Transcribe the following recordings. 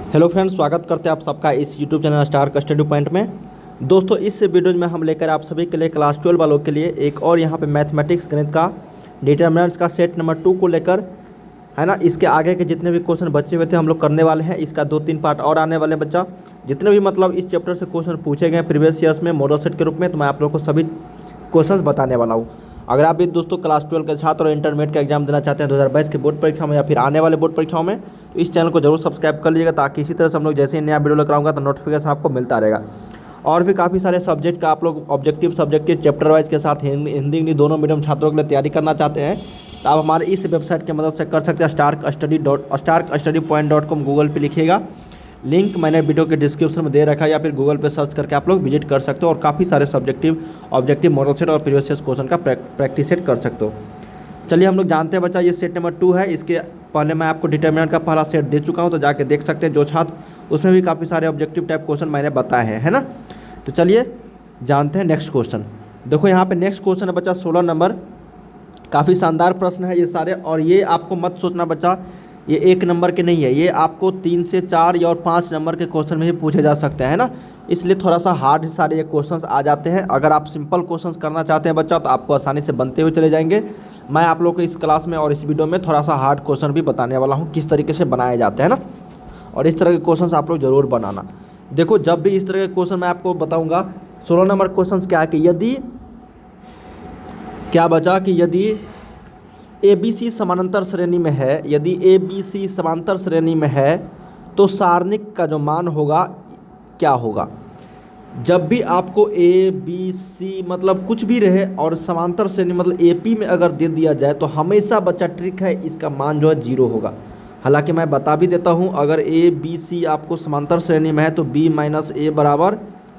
Hello friends, स्वागत करते हैं आप सबका इस YouTube channel star study point में। दोस्तों, इस वीडियो में हम लेकर आप सभी के लिए क्लास 12 वालों के लिए एक और यहाँ पे मैथमेटिक्स गणित का डिटरमिनेंट्स का सेट नंबर 2 को लेकर, है ना, इसके आगे के जितने भी क्वेश्चन बचे हुए थे हम लोग करने वाले हैं। इसका 2-3 पार्ट और आने वाले बच्चा, जितने भी मतलब इस चैप्टर से क्वेश्चन पूछे गए प्रीवियस ईयर्स में मॉडल सेट के रूप में, तो मैं आप लोग को सभी क्वेश्चन बताने वाला हूँ। अगर आप भी दोस्तों क्लास 12 के छात्र और इंटरमीडिएट का एग्जाम देना चाहते हैं 2022 के बोर्ड परीक्षा में या फिर आने वाले बोर्ड परीक्षाओं में, तो इस चैनल को जरूर सब्सक्राइब कर लीजिएगा, ताकि इसी तरह से हम लोग जैसे ही नया वीडियो लेकर आऊँगा तो नोटिफिकेशन आपको मिलता रहेगा। और भी काफ़ी सारे सब्जेक्ट का आप लोग ऑब्जेक्टिव सब्जेक्ट के चैप्टर वाइज के साथ हिंदी इंग्लिश दोनों मीडियम छात्रों के लिए तैयारी करना चाहते हैं, तो आप हमारे इस वेबसाइट की मदद से कर सकते हैं। starkstudy.com गूगल पे लिखिएगा, लिंक मैंने वीडियो के डिस्क्रिप्शन में दे रखा है, या फिर गूगल पे सर्च करके आप लोग विजिट कर सकते हो और काफ़ी सारे सब्जेक्टिव ऑब्जेक्टिव मॉडल सेट और प्रीवियस ईयर क्वेश्चन का प्रैक्टिस सेट कर सकते हो। चलिए हम लोग जानते हैं बच्चा, ये सेट नंबर 2 है। इसके पहले मैं आपको डिटरमिनेंट का पहला सेट दे चुका हूँ, तो जाके देख सकते हैं जो छात्र, उसमें भी काफ़ी सारे ऑब्जेक्टिव टाइप क्वेश्चन मैंने बताए हैं, है ना। तो चलिए जानते हैं नेक्स्ट क्वेश्चन। देखो यहाँ पे नेक्स्ट क्वेश्चन है बच्चा 16 नंबर। काफ़ी शानदार प्रश्न है ये सारे, और ये आपको मत सोचना बच्चा ये 1 नंबर के नहीं है, ये आपको 3 से 4 या और 5 नंबर के क्वेश्चन में भी पूछे जा सकते हैं, है ना। इसलिए थोड़ा सा हार्ड सारे ये क्वेश्चंस आ जाते हैं। अगर आप सिंपल क्वेश्चंस करना चाहते हैं बच्चा, तो आपको आसानी से बनते हुए चले जाएंगे। मैं आप लोग को इस क्लास में और इस वीडियो में थोड़ा सा हार्ड क्वेश्चन भी बताने वाला हूँ, किस तरीके से बनाए जाते हैं ना, और इस तरह के क्वेश्चन आप लोग ज़रूर बनाना। देखो, जब भी इस तरह के क्वेश्चन मैं आपको बताऊँगा, 16 नंबर क्वेश्चन क्या है कि यदि क्या बचा कि यदि ABC समानांतर श्रेणी में है, यदि ABC समांतर श्रेणी में है, तो सारणिक का जो मान होगा क्या होगा। जब भी आपको ABC मतलब कुछ भी रहे और समांतर श्रेणी मतलब AP में अगर दे दिया जाए, तो हमेशा बच्चा ट्रिक है, इसका मान जो है 0 होगा। हालांकि मैं बता भी देता हूं, अगर ABC आपको समांतर श्रेणी में है तो B माइनस A बराबर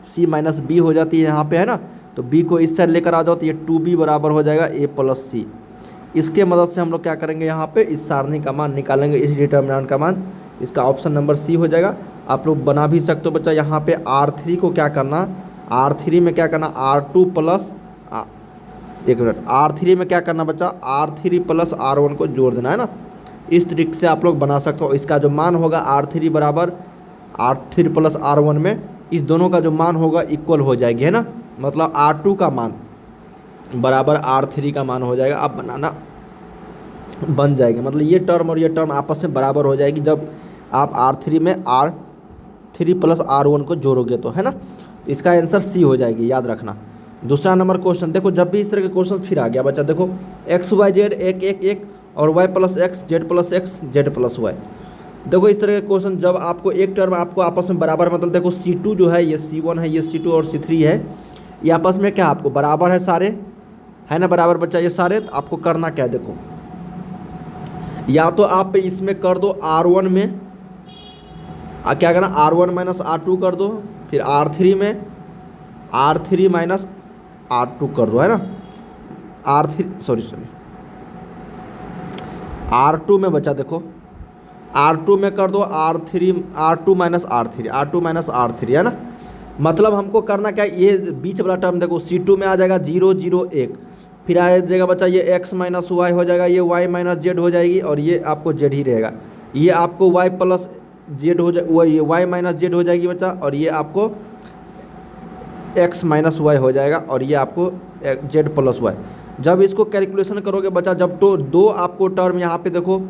C माइनस B हो जाती है यहाँ पे, है ना। तो B को इस साइड लेकर आ जाओ तो ये 2B बराबर हो जाएगा A प्लस C। इसके मदद से हम लोग क्या करेंगे, यहाँ पे इस सारणी का मान निकालेंगे, इस डिटरमिनेंट का मान। इसका ऑप्शन नंबर C हो जाएगा। आप लोग बना भी सकते हो बच्चा। यहाँ पे R3 को क्या करना, R3 में क्या करना, R2 प्लस एक मिनट, R3 में क्या करना बच्चा, R3 प्लस R1 को जोड़ देना, है ना। इस तरीके से आप लोग बना सकते हो। इसका जो मान होगा R3 बराबर R3 प्लस R1 में इस दोनों का जो मान होगा इक्वल हो जाएगी, है ना। मतलब R2 का मान बराबर R3 का मान हो जाएगा। अब बनाना बन जाएगी, मतलब ये टर्म और ये टर्म आपस में बराबर हो जाएगी जब आप R3 में R3 प्लस R1 को जोड़ोगे, तो है ना। इसका आंसर C हो जाएगी, याद रखना। दूसरा नंबर क्वेश्चन देखो, जब भी इस तरह के क्वेश्चन फिर आ गया बच्चा, देखो एक्स वाई जेड 1 1 1 और y plus x z plus x z plus y. देखो इस तरह के क्वेश्चन जब आपको एक टर्म आपको आपस में बराबर, मतलब देखो C2 जो है ये C1 है, ये C2 और C3 है, ये आपस में क्या आपको बराबर है सारे, है ना, बराबर बच्चा ये सारे। तो आपको करना क्या है, देखो या तो आप इसमें कर दो R1 में क्या करना, R1 माइनस R2 कर दो, फिर R3 में R3 माइनस R2 कर दो, है ना। R2 में बचा, देखो R2 में कर दो R2 माइनस R3, है ना। मतलब हमको करना क्या है, ये बीच वाला टर्म देखो C2 में आ जाएगा 0 0 1, फिर आ जाएगा बच्चा ये x माइनस वाई हो जाएगा, ये y माइनस जेड हो जाएगी, और ये आपको z ही रहेगा। ये आपको y प्लस जेड हो जाए, ये y माइनस जेड हो जाएगी बच्चा, और ये आपको x माइनस वाई हो जाएगा, और ये आपको z प्लस वाई। जब इसको कैलकुलेशन करोगे बच्चा, जब तो दो आपको टर्म यहाँ पे देखो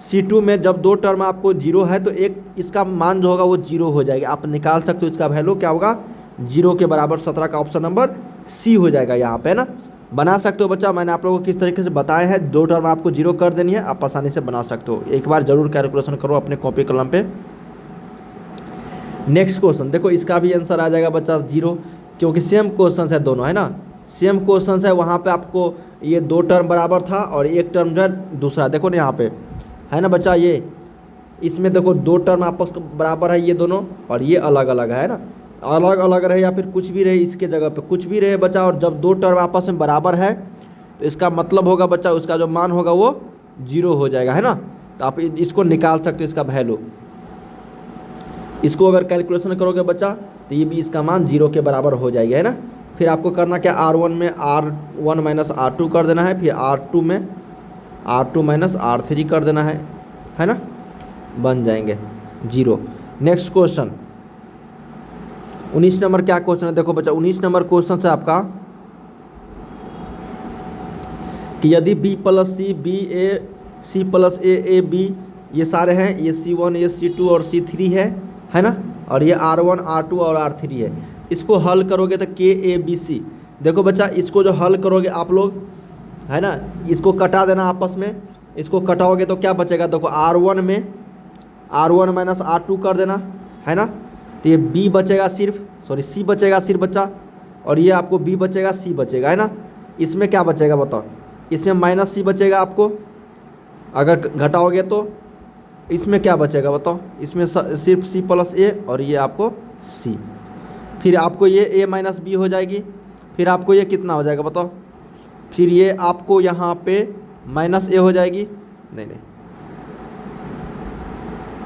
C2 में जब दो टर्म आपको 0 है, तो एक इसका मान जो होगा वो 0 हो जाएगा। आप निकाल सकते हो इसका वैल्यू क्या होगा, 0 के बराबर। 17 का ऑप्शन नंबर C हो जाएगा यहाँ पे, है ना। बना सकते हो बच्चा, मैंने आप लोगों को किस तरीके से बताए हैं। दो टर्म आपको 0 कर देनी है, आप आसानी से बना सकते हो। एक बार जरूर कैलकुलेशन करो अपने कॉपी कलम पे। नेक्स्ट क्वेश्चन देखो, इसका भी आंसर आ जाएगा बच्चा 0, क्योंकि सेम क्वेश्चन है दोनों, है ना। सेम क्वेश्चन है, वहाँ पे आपको ये दो टर्म बराबर था और एक टर्म जो है दूसरा, देखो ना यहाँ पे, है ना बच्चा। ये इसमें देखो दो टर्म आपस बराबर है ये दोनों, और ये अलग अलग है ना। अलग अलग रहे या फिर कुछ भी रहे, इसके जगह पे कुछ भी रहे बच्चा, और जब दो टर्म आपस में बराबर है तो इसका मतलब होगा बच्चा, उसका जो मान होगा वो 0 हो जाएगा, है ना। तो आप इसको निकाल सकते हो, इसका वैल्यू। इसको अगर कैलकुलेशन करोगे बच्चा, तो ये भी इसका मान 0 के बराबर हो जाएगा, है ना। फिर आपको करना क्या, R1 में R1 माइनस R2 कर देना है, फिर R2 में R2 माइनस R3 कर देना है ना, बन जाएंगे 0। नेक्स्ट क्वेश्चन 19 नंबर क्या क्वेश्चन है, देखो बच्चा 19 नंबर क्वेश्चन है आपका कि यदि b plus C B A C plus A B ये सारे हैं, ये C1 ये C2 और C3 है ना, और ये R1 R2 और R3 है, इसको हल करोगे तो K A B C। देखो बच्चा इसको जो हल करोगे आप लोग है ना, इसको कटा देना आपस में, इसको कटाओगे तो क्या बचेगा, देखो R1 में R1 माइनस R2 कर देना है ना, तो ये B बचेगा सिर्फ, सॉरी C बचेगा सिर्फ बच्चा, और ये आपको B बचेगा C बचेगा है ना। इसमें क्या बचेगा बताओ, इसमें माइनस C बचेगा आपको अगर घटाओगे तो, इसमें क्या बचेगा बताओ, इसमें सिर्फ C प्लस A और ये आपको C, फिर आपको ये A माइनस B हो जाएगी, फिर आपको ये कितना हो जाएगा बताओ, फिर ये आपको यहाँ पे माइनस A हो जाएगी, नहीं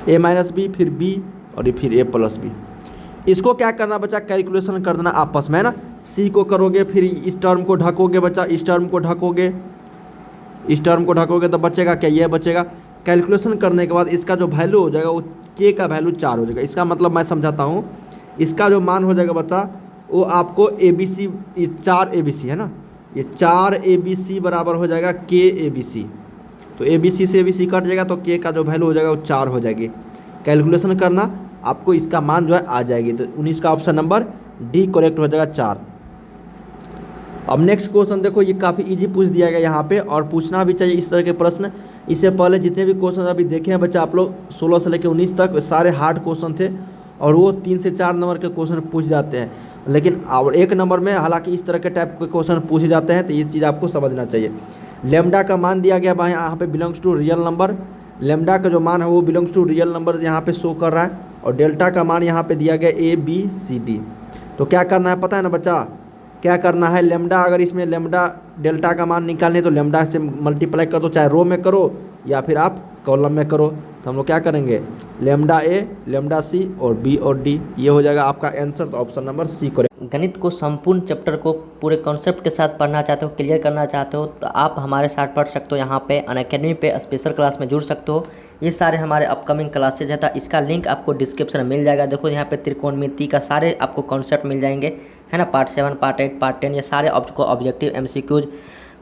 A माइनस B फिर B और ये फिर A प्लस B। इसको क्या करना बच्चा, कैलकुलेशन कर देना आपस में है ना, C को करोगे फिर इस टर्म को ढकोगे बच्चा, इस टर्म को ढकोगे, इस टर्म को ढकोगे तो बचेगा क्या, ये बचेगा। कैलकुलेशन करने के बाद इसका जो वैल्यू हो जाएगा वो K का वैल्यू 4 हो जाएगा। इसका मतलब मैं समझाता हूँ, इसका जो मान हो जाएगा बच्चा वो आपको ABC, ये 4 ABC है ना, ये 4 ABC बराबर हो जाएगा K ABC, तो ABC से ABC कट जाएगा तो K का जो वैल्यू हो जाएगा वो 4 हो जाएगी। कैलकुलेशन करना, आपको इसका मान जो है आ जाएगी, तो 19 का ऑप्शन नंबर डी करेक्ट हो जाएगा 4। अब नेक्स्ट क्वेश्चन देखो, ये काफ़ी इजी पूछ दिया गया यहाँ पे, और पूछना भी चाहिए इस तरह के प्रश्न। इससे पहले जितने भी क्वेश्चन अभी देखे हैं बच्चा आप लोग 16 से लेकर 19 तक, सारे हार्ड क्वेश्चन थे और वो 3 से 4 नंबर के क्वेश्चन पूछ जाते हैं, लेकिन और 1 नंबर में हालांकि इस तरह के टाइप के क्वेश्चन पूछे जाते हैं, तो ये चीज़ आपको समझना चाहिए। लेमडा का मान दिया गया भाई यहाँ पे belongs to real number, lambda का जो मान है वो बिलोंग्स टू रियल नंबर यहाँ पे शो कर रहा है, और डेल्टा का मान यहाँ पे दिया गया ABCD। तो क्या करना है पता है ना बच्चा, क्या करना है, लेमडा अगर इसमें लेमडा डेल्टा का मान निकालने तो लेमडा से मल्टीप्लाई कर दो, चाहे रो में करो या फिर आप कॉलम में करो। तो हम लोग क्या करेंगे, लेमडा A लेमडा C और B और D, ये हो जाएगा आपका आंसर, तो ऑप्शन नंबर C करें। गणित को संपूर्ण चैप्टर को पूरे कॉन्सेप्ट के साथ पढ़ना चाहते हो, क्लियर करना चाहते हो, तो आप हमारे साथ पढ़ सकते हो। यहाँ पे अनअकैडमी पे स्पेशल क्लास में जुड़ सकते हो। ये सारे हमारे अपकमिंग क्लासेज है, तो इसका लिंक आपको डिस्क्रिप्शन में मिल जाएगा। देखो यहाँ पे त्रिकोणमिति का सारे आपको कॉन्सेप्ट मिल जाएंगे है ना, पार्ट 7 पार्ट 8 पार्ट 10, ये सारे आपको ऑब्जेक्टिव MCQs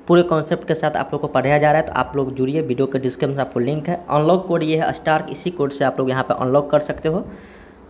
पूरे कॉन्सेप्ट के साथ आप लोग को पढ़ाया जा रहा है। तो आप लोग जुड़िए, वीडियो के डिस्क्रिप्शन में आपको लिंक है। अनलॉक कोड ये है स्टार, इसी कोड से आप लोग यहाँ पे अनलॉक कर सकते हो।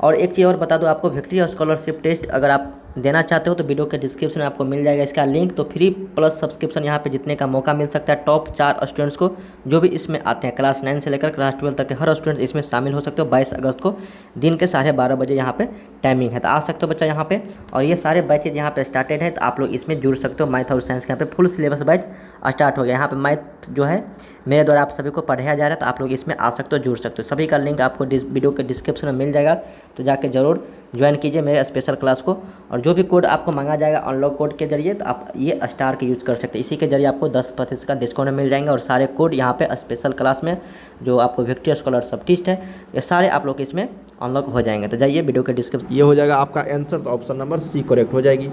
और एक चीज़ और बता दो आपको, विक्ट्री स्कॉलरशिप टेस्ट अगर आप देना चाहते हो तो वीडियो के डिस्क्रिप्शन में आपको मिल जाएगा इसका लिंक। तो फ्री प्लस सब्सक्रिप्शन यहाँ पे जीतने का मौका मिल सकता है टॉप 4 स्टूडेंट्स को, जो भी इसमें आते हैं। क्लास 9 से लेकर क्लास 12 तक के हर स्टूडेंट इसमें शामिल हो सकते हो। 22 अगस्त को दिन के 12:30 बजे यहाँ पे टाइमिंग है, तो आ सकते हो बच्चा यहाँ पे। और ये सारे बैचेज यहाँ पे स्टार्टेड है, तो आप लोग इसमें जुड़ सकते हो। मैथ और साइंस का यहाँ पे फुल सिलेबस बैच स्टार्ट हो गया। यहाँ पे मैथ जो है मेरे द्वारा आप सभी को पढ़ाया जा रहा है, तो आप लोग इसमें आ सकते हो, जुड़ सकते हो। सभी का लिंक आपको वीडियो के डिस्क्रिप्शन में मिल जाएगा, तो जाके ज़रूर ज्वाइन कीजिए मेरे स्पेशल क्लास को। और जो भी कोड आपको मांगा जाएगा अनलॉक कोड के जरिए, तो आप ये स्टार के यूज़ कर सकते हैं। इसी के जरिए आपको 10% का डिस्काउंट मिल जाएंगे। और सारे कोड यहाँ पे स्पेशल क्लास में जो आपको विक्ट्री स्कॉलरशिप टेस्ट है, ये सारे आप लोग इसमें अनलॉक हो जाएंगे। तो जाइए वीडियो के डिस्क्रिप्शन, ये हो जाएगा आपका आंसर, तो ऑप्शन नंबर C करेक्ट हो जाएगी।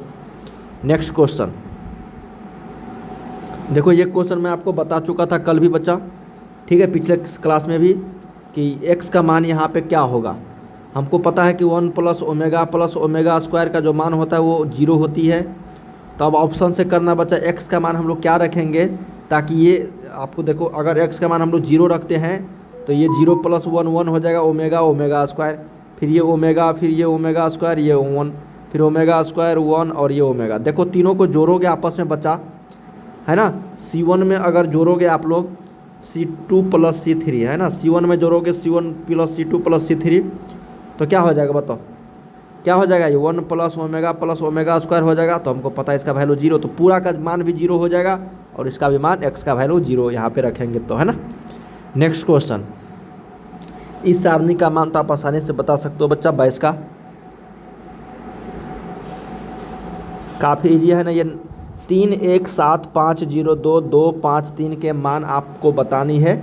नेक्स्ट क्वेश्चन देखो, ये क्वेश्चन मैं आपको बता चुका था कल भी बच्चा, ठीक है, पिछले क्लास में भी, कि x का मान यहाँ पे क्या होगा। हमको पता है कि 1 प्लस ओमेगा स्क्वायर का जो मान होता है वो 0 होती है। तो अब ऑप्शन से करना बच्चा, x का मान हम लोग क्या रखेंगे, ताकि ये आपको देखो, अगर x का मान हम लोग 0 रखते हैं तो ये 0 + 1 1 हो जाएगा, ओमेगा स्क्वायर, फिर ये ओमेगा, फिर ये ओमेगा स्क्वायर, ये 1, फिर ओमेगा स्क्वायर 1 और ये ओमेगा। देखो तीनों को जोड़ोगे आपस में बच्चा, है ना। C1 में अगर जोड़ोगे आप लोग C2 + C3 है ना, C1 में जोड़ोगे C1 + C2 + C3, तो क्या हो जाएगा बताओ, क्या हो जाएगा, ये 1 + ओमेगा स्क्वायर हो जाएगा। तो हमको पता है इसका वैल्यू 0, तो पूरा का मान भी 0 हो जाएगा, और इसका भी मान x का वैल्यू 0 यहाँ पे रखेंगे, तो है ना। नेक्स्ट क्वेश्चन, इस सारणी का मान तो आप आसानी से बता सकते हो बच्चा 22 का, काफ़ी ईजी है ना। ये 3 1 7 5 0 2 2 5 3 के मान आपको बतानी है।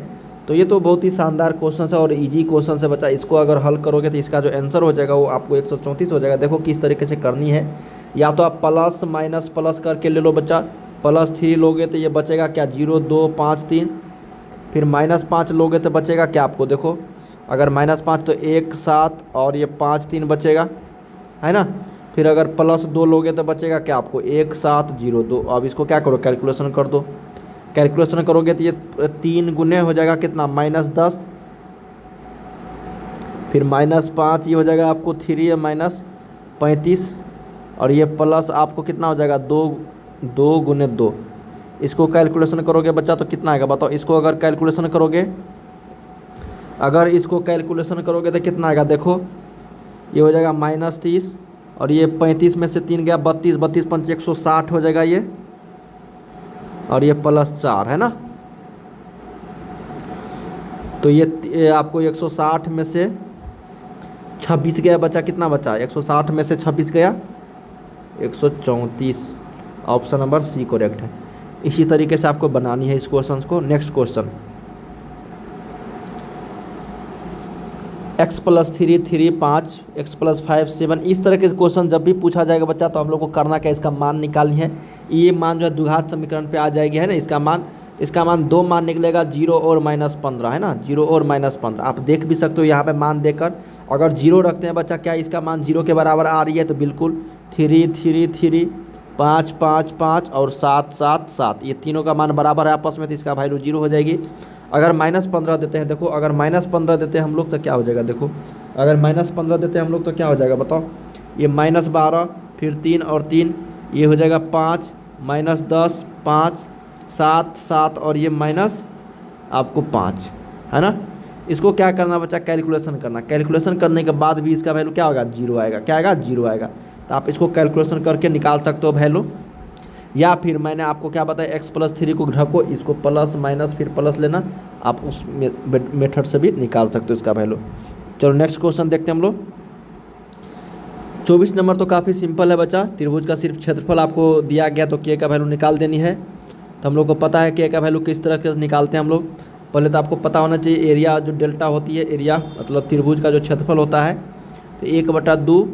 तो ये तो बहुत ही शानदार क्वेश्चन है और इजी क्वेश्चन है बच्चा। इसको अगर हल करोगे तो इसका जो आंसर हो जाएगा वो आपको 134 हो जाएगा। देखो किस तरीके से करनी है, या तो आप प्लस माइनस प्लस करके ले लो बच्चा, +3 लोगे तो ये बचेगा क्या, 0 2 5 3, फिर -5 लोगे तो बचेगा क्या आपको, देखो अगर -5 तो 1 7 और ये 5 3 बचेगा, है ना। फिर अगर +2 लोगे तो बचेगा क्या आपको 1 7 0 2। अब इसको क्या करो, कैलकुलेशन कर दो। कैलकुलेशन करोगे तो ये 3 गुने हो जाएगा कितना -10, फिर -5 ये हो जाएगा आपको 3 या -35, और ये प्लस आपको कितना हो जाएगा 2 2 गुने 2। इसको कैलकुलेशन करोगे बच्चा तो कितना आएगा बताओ। इसको अगर कैलकुलेशन करोगे, तो कितना आएगा देखो, ये हो जाएगा -30, और ये 35 में से 3 गया 32, 32 पंच 160 हो जाएगा ये, और ये +4 है ना। तो ये आपको 160 में से 26 गया बचा, कितना बचा 160 में से 26 गया 134। ऑप्शन नंबर सी करेक्ट है। इसी तरीके से आपको बनानी है इस क्वेश्चन को। Next question, x+3 3 5 x+5 7। इस तरह के क्वेश्चन जब भी पूछा जाएगा बच्चा तो हम लोग को करना क्या, इसका मान निकालनी है। ये मान जो है द्विघात समीकरण पे आ जाएगी, है ना। इसका मान 2 मान निकलेगा, 0 और -15, है ना, 0 और -15। आप देख भी सकते हो यहाँ पे मान देकर। अगर 0 रखते हैं बच्चा, क्या इसका मान 0 के बराबर आ रही है, तो बिल्कुल 3 3 3 5 5 5 और 7 7 7, ये तीनों का मान बराबर है आपस में, तो इसका वैल्यू 0 हो जाएगी। अगर -15 देते हैं, देखो अगर -15 देते हैं हम लोग तो क्या हो जाएगा, देखो अगर -15 देते हैं हम लोग तो क्या हो जाएगा बताओ। ये -12 फिर 3 और 3, ये हो जाएगा 5 -10 5 7 7 और ये माइनस आपको 5, है ना। इसको क्या करना बच्चा, कैलकुलेशन करना। कैलकुलेशन करने के बाद भी इसका वैल्यू क्या होगा, 0 आएगा। क्या आएगा, 0 आएगा। तो आप इसको कैलकुलेशन करके निकाल सकते हो वैल्यू, या फिर मैंने आपको क्या बताया x+3 को ढको, इसको प्लस माइनस फिर प्लस लेना, आप उस मेथड से भी निकाल सकते हो इसका वैल्यू। चलो नेक्स्ट क्वेश्चन देखते हैं हम लोग। 24 नंबर तो काफ़ी सिंपल है बच्चा। त्रिभुज का सिर्फ क्षेत्रफल आपको दिया गया तो k का वैल्यू निकाल देनी है। तो हम लोग को पता है k का वैल्यू किस तरह से निकालते हैं हम लोग। पहले तो आपको पता होना चाहिए एरिया जो डेल्टा होती है, एरिया मतलब त्रिभुज का जो क्षेत्रफल होता है, तो 1/2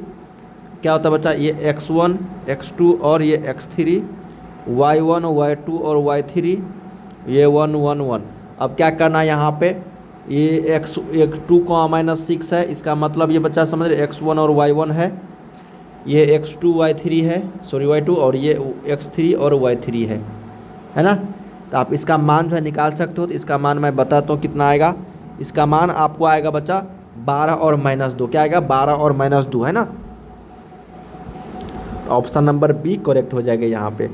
क्या होता है बच्चा, ये x1 x2 और ये x3, y1 y2 और y3, ये 1 1 1। अब क्या करना है यहाँ पे, ये x2 -6 है, इसका मतलब ये बच्चा समझ रहे x1 और y1 है, ये x2 y3 है, सॉरी y2, और ये x3 और y3 है ना। तो आप इसका मान जो है निकाल सकते हो। तो इसका मान मैं बताता हूँ कितना आएगा। इसका मान आपको आएगा बच्चा 12 और -2। क्या आएगा, 12 और -2, है ना। तो ऑप्शन नंबर बी करेक्ट हो जाएगा यहाँ पे।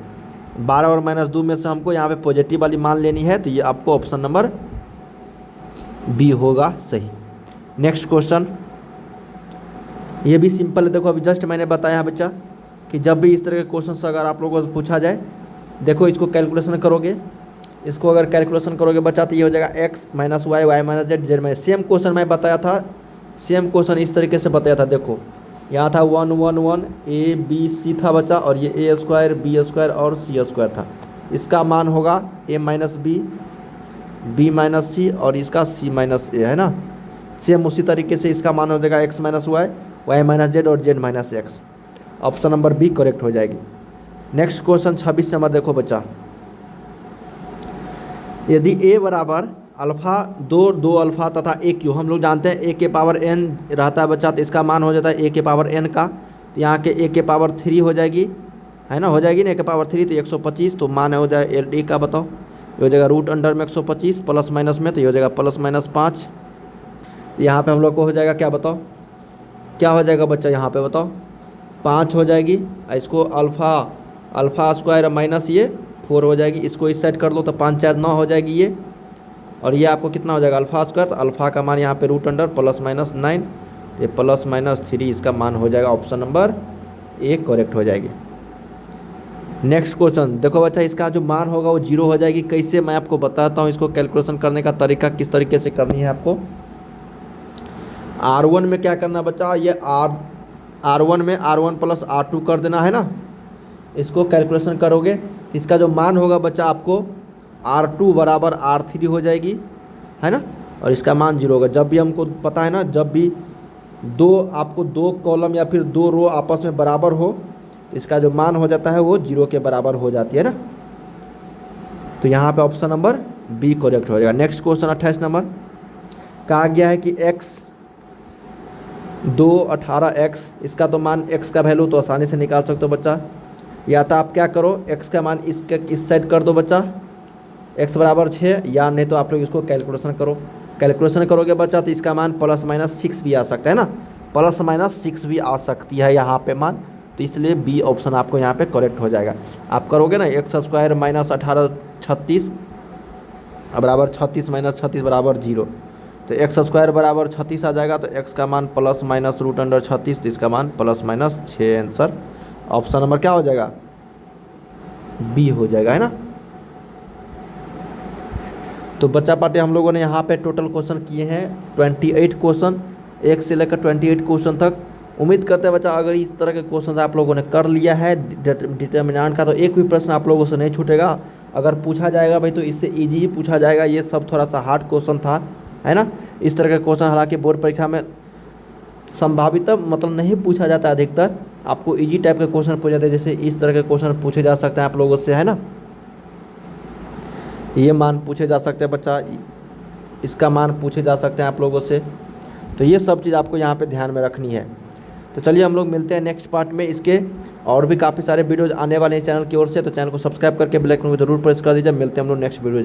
12 और -2 में से हमको यहाँ पे पॉजिटिव वाली मान लेनी है, तो ये आपको ऑप्शन नंबर बी होगा सही। नेक्स्ट क्वेश्चन, ये भी सिंपल है। देखो अभी जस्ट मैंने बताया बच्चा कि जब भी इस तरह के क्वेश्चन अगर आप लोगों से पूछा जाए, देखो इसको कैलकुलेशन करोगे, इसको अगर कैलकुलेशन करोगे बच्चा तो ये हो जाएगा x - y y - z z में। सेम क्वेश्चन मैं बताया था, सेम क्वेश्चन इस तरीके से बताया था। देखो यहाँ था 1 1 1 a b c था बच्चा, और ये a² b² और c² था। इसका मान होगा a - b b - c और इसका c - a, है ना। सेम उसी तरीके से इसका मान हो जाएगा x - y y - z और z - x। Option number B correct हो जाएगी। नेक्स्ट क्वेश्चन 26 नंबर देखो बच्चा, यदि a बराबर अल्फ़ा 2 अल्फ़ा तथा a क्यू, हम लोग जानते हैं a के पावर n रहता है बच्चा, तो इसका मान हो जाता है a के पावर n का। तो यहाँ के a के पावर 3 हो जाएगी, है ना, हो जाएगी ना a के पावर 3, तो 125। तो मान हो जाए a का, बताओ ये हो जाएगा √अंडर में 125 प्लस माइनस में, तो ये हो जाएगा +-5। यहाँ पे हम लोग को हो जाएगा क्या, बताओ क्या हो जाएगा बच्चा, यहाँ पे बताओ 5 हो जाएगी। इसको अल्फ़ा स्क्वायर माइनस ये 4 हो जाएगी, इसको इस साइड कर लो तो 5 4 9 हो जाएगी ये, और ये आपको कितना हो जाएगा अल्फ़ा स्क्वायर। तो अल्फ़ा का मान यहाँ पे √अंडर +-9, ये +-3 इसका मान हो जाएगा। ऑप्शन नंबर ए करेक्ट हो जाएगी। नेक्स्ट क्वेश्चन देखो बच्चा, इसका जो मान होगा वो 0 हो जाएगी। कैसे, मैं आपको बताता हूँ इसको कैलकुलेशन करने का तरीका किस तरीके से करनी है आपको। R1 में क्या करना बच्चा, ये R1 में R1 + R2 कर देना, है ना। इसको कैलकुलेशन करोगे इसका जो मान होगा बच्चा आपको R2 बराबर R3 हो जाएगी, है ना, और इसका मान 0 होगा। जब भी हमको पता है ना, जब भी आपको 2 कॉलम या फिर 2 रो आपस में बराबर हो, तो इसका जो मान हो जाता है वो 0 के बराबर हो जाती है ना। तो यहाँ पे ऑप्शन नंबर बी करेक्ट हो जाएगा। नेक्स्ट क्वेश्चन 28 नंबर, कहा गया है कि x 2 18x, इसका तो मान x का वैल्यू तो आसानी से निकाल सकते हो बच्चा। या तो आप क्या करो, x का मान इसके इस साइड कर दो बच्चा, x बराबर 6, या नहीं तो आप लोग इसको कैलकुलेशन करो। कैलकुलेशन करोगे बच्चा तो इसका मान +-6 भी आ सकता है ना, +-6 भी आ सकती है यहाँ पे मान। तो इसलिए बी ऑप्शन आपको यहाँ पे करेक्ट हो जाएगा। आप करोगे ना x² - 18 36 बराबर 36 - 36 बराबर 0, तो x² बराबर 36 आ जाएगा। तो x का मान ±√36, तो इसका मान +-6। आंसर ऑप्शन नंबर क्या हो जाएगा, बी हो जाएगा, है ना। तो बच्चा पार्टी हम लोगों ने यहाँ पे टोटल क्वेश्चन किए हैं 28 क्वेश्चन, 1 से लेकर 28 क्वेश्चन तक। उम्मीद करते हैं बच्चा अगर इस तरह के क्वेश्चन आप लोगों ने कर लिया है डिटर्मिनेंट का, तो एक भी प्रश्न आप लोगों से नहीं छूटेगा। अगर पूछा जाएगा भाई तो इससे इजी ही पूछा जाएगा, ये सब थोड़ा सा हार्ड क्वेश्चन था, है ना। इस तरह के क्वेश्चन हालांकि बोर्ड परीक्षा में संभावित मतलब नहीं पूछा जाता, अधिकतर आपको इजी टाइप के क्वेश्चन पूछे जाते हैं, जैसे इस तरह के क्वेश्चन पूछे जा सकते हैं आप लोगों से, है ना। ये मान पूछे जा सकते हैं बच्चा, इसका मान पूछे जा सकते हैं आप लोगों से। तो ये सब चीज़ आपको यहाँ पे ध्यान में रखनी है। तो चलिए हम लोग मिलते हैं नेक्स्ट पार्ट में। इसके और भी काफ़ी सारे वीडियोज आने वाले हैं चैनल की ओर से, तो चैनल को सब्सक्राइब करके बेल आइकन को जरूर प्रेस कर दीजिए। मिलते हैं हम लोग नेक्स्ट वीडियो में।